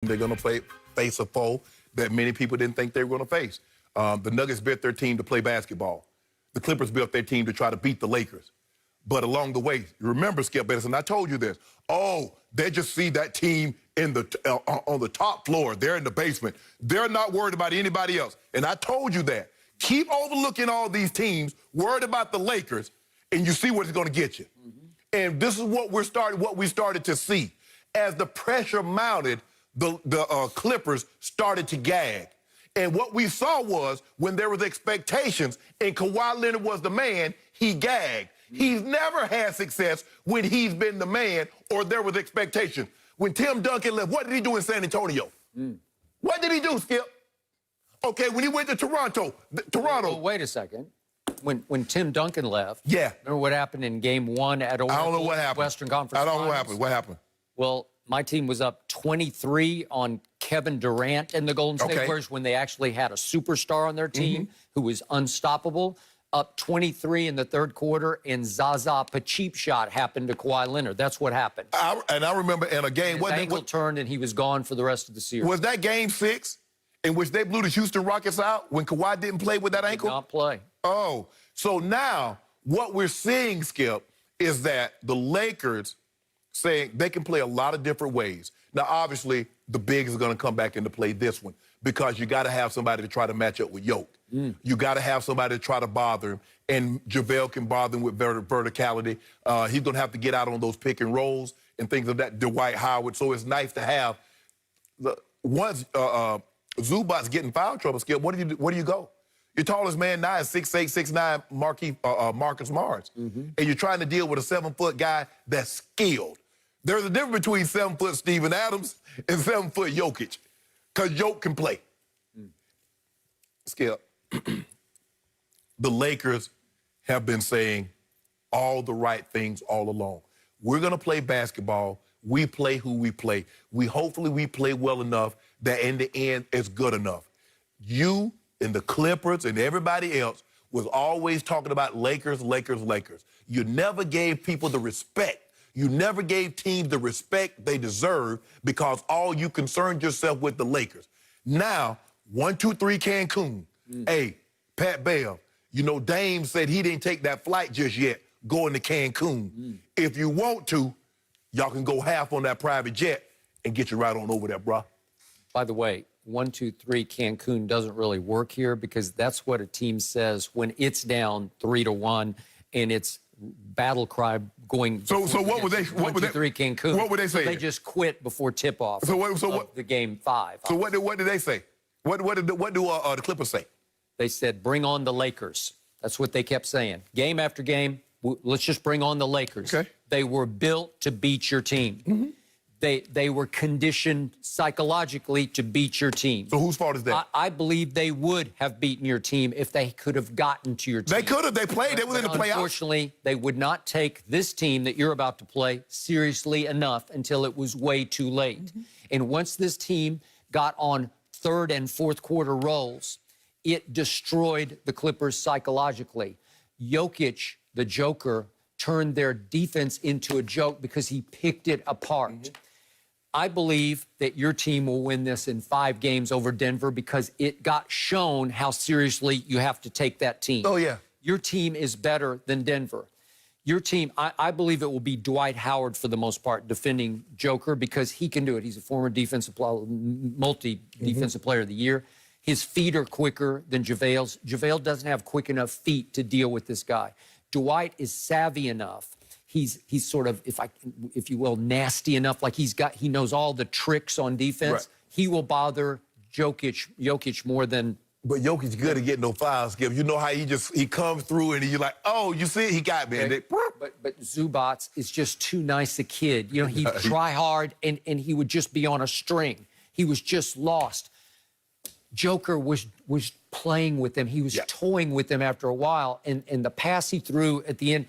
They're going to face a foe that many people didn't think they were going to face. The Nuggets built their team to play basketball. The Clippers built their team to try to beat the Lakers. But along the way, remember, Skip Edison, I told you this. Oh, they just see that team in on the top floor. They're in the basement. They're not worried about anybody else. And I told you that. Keep overlooking all these teams, worried about the Lakers, and you see what it's going to get you. And this is what we started to see. As the pressure mounted, the Clippers started to gag. And what we saw was when there was expectations and Kawhi Leonard was the man, he gagged. He's never had success when he's been the man or there was expectation. When Tim Duncan left, what did he do in San Antonio? What did he do, Skip? Okay, when he went to Toronto. Well, wait a second. When Tim Duncan left, yeah. Remember what happened in Game 1 at Oracle? I don't know what happened. Western Conference I don't know what Finals? happened. What happened? Well, my team was up 23 on Kevin Durant in the Golden State Warriors when they actually had a superstar on their team who was unstoppable. Up 23 in the third quarter, and Zaza Pacheep shot happened to Kawhi Leonard. That's what happened. And I remember in a game... His ankle turned, and he was gone for the rest of the series. Was that Game 6 in which they blew the Houston Rockets out when Kawhi didn't play with that ankle? Did not play. Oh, so now what we're seeing, Skip, is that the Lakers saying they can play a lot of different ways. Now, obviously, the bigs are going to come back into play this one because you got to have somebody to try to match up with Yoke. You got to have somebody to try to bother him, and JaVale can bother him with verticality. He's going to have to get out on those pick and rolls and things of that, Dwight Howard. So it's nice to have. Once Zubac's getting foul trouble, Skip, where do you go? Your tallest man now is 6'8", 6'9", Marcus Smart. And you're trying to deal with a 7-foot guy that's skilled. There's a difference between 7-foot Steven Adams and 7-foot Jokic, because Jokic can play. Skip, the Lakers have been saying all the right things all along. We're going to play basketball. We play who we play. Hopefully we play well enough that in the end it's good enough. You and the Clippers and everybody else was always talking about Lakers, Lakers, Lakers. You never gave people the respect. You never gave teams the respect they deserve because all you concerned yourself with the Lakers. Now, 1, 2, 3 Cancun. Hey, Pat Bev, you know Dame said he didn't take that flight just yet going to Cancun. If you want to, y'all can go half on that private jet and get you right on over there, bruh. By the way, 1, 2, 3 Cancun doesn't really work here because that's what a team says when it's down 3-1 and it's battle cry going. So what would they? What would 1, 2, 3 Cancun. What would they say? So they just quit before tip-off. So what? The Game 5. So what did they say? What do the Clippers say? They said, bring on the Lakers. That's what they kept saying. Game after game, let's just bring on the Lakers. Okay. They were built to beat your team. They were conditioned psychologically to beat your team. So whose fault is that? I believe they would have beaten your team if they could have gotten to your team. They could have. They played. They were in the playoffs. Unfortunately, they would not take this team that you're about to play seriously enough until it was way too late. And once this team got on third and fourth quarter rolls, it destroyed the Clippers psychologically. Jokic, the Joker, turned their defense into a joke because he picked it apart. I believe that your team will win this in 5 games over Denver because it got shown how seriously you have to take that team. Oh, yeah. Your team is better than Denver. Your team, I believe it will be Dwight Howard for the most part defending Joker because he can do it. He's a former multi-defensive player of the year. His feet are quicker than JaVale's. JaVale doesn't have quick enough feet to deal with this guy. Dwight is savvy enough. He's sort of, if you will, nasty enough. Like he knows all the tricks on defense. Right. He will bother Jokic more than. But Jokic's good at getting no fouls, Skip. You know how he comes through and you're like, oh, you see it? He got me. Okay. But Zubac is just too nice a kid. You know, he'd try hard and he would just be on a string. He was just lost. Joker was playing with them. He was toying with them after a while. And the pass he threw at the end,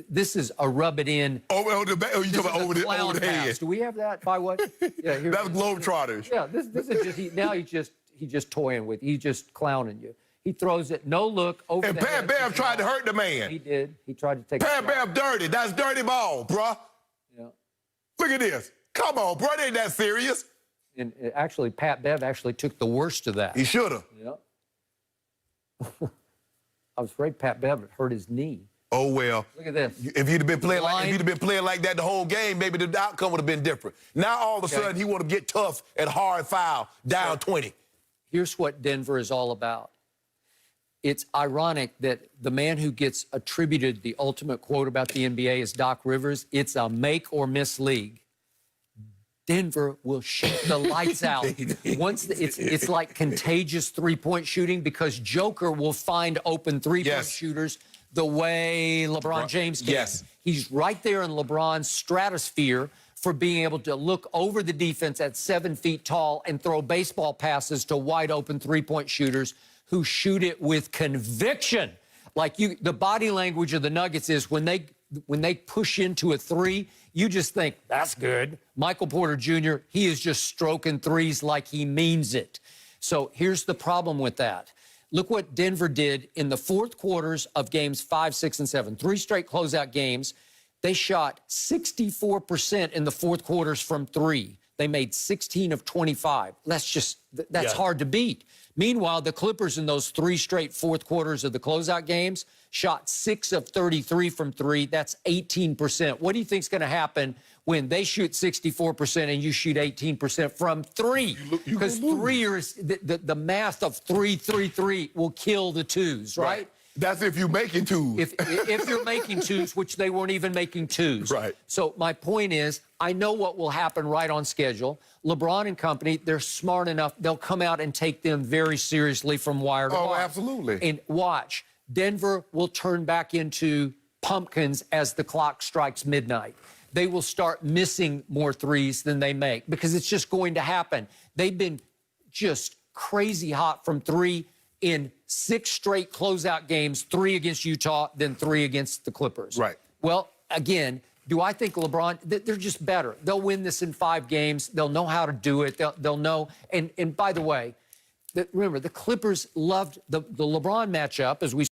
this is a rub it in. You talking about over the head. Do we have that by what? Yeah, that's Globetrotters. Yeah, this is just, now he's just toying with you. He's just clowning you. He throws it, no look, over the head. And Pat Bev tried to hurt the man. He did. He tried to take Pat Bev dirty. That's dirty ball, bruh. Yeah. Look at this. Come on, bro. It ain't that serious. And actually, Pat Bev actually took the worst of that. He should have. Yep. I was afraid Pat Bev hurt his knee. Oh, well. Look at this. If you'd have been playing like that the whole game, maybe the outcome would have been different. Now, all of a sudden, he want to get tough at hard foul, down 20. Here's what Denver is all about. It's ironic that the man who gets attributed the ultimate quote about the NBA is Doc Rivers. It's a make or miss league. Denver will shoot the lights out. It's like contagious three-point shooting because Joker will find open three-point shooters the way LeBron James can. Yes. He's right there in LeBron's stratosphere for being able to look over the defense at 7 feet tall and throw baseball passes to wide-open three-point shooters who shoot it with conviction. Like the body language of the Nuggets is when they push into a three, you just think, that's good. Michael Porter Jr., he is just stroking threes like he means it. So here's the problem with that. Look what Denver did in the fourth quarters of games 5, 6, and 7. 3 straight closeout games. They shot 64% in the fourth quarters from 3. They made 16 of 25. That's hard to beat. Meanwhile, the Clippers in those 3 straight fourth quarters of the closeout games shot 6 of 33 from 3. That's 18%. What do you think is going to happen when they shoot 64% and you shoot 18% from 3? Because 3 is the math of 3 will kill the 2s, right? That's if you're making 2s. If you're making 2s, which they weren't even making 2s. Right. So my point is, I know what will happen right on schedule. LeBron and company, they're smart enough. They'll come out and take them very seriously from wire to wire. Oh, absolutely. And watch, Denver will turn back into pumpkins as the clock strikes midnight. They will start missing more threes than they make because it's just going to happen. They've been just crazy hot from 3 in 6 straight closeout games, 3 against Utah, then 3 against the Clippers. Right. Well, again, do I think LeBron, they're just better. They'll win this in 5 games. They'll know how to do it. They'll know. And by the way, remember, the Clippers loved the LeBron matchup, as we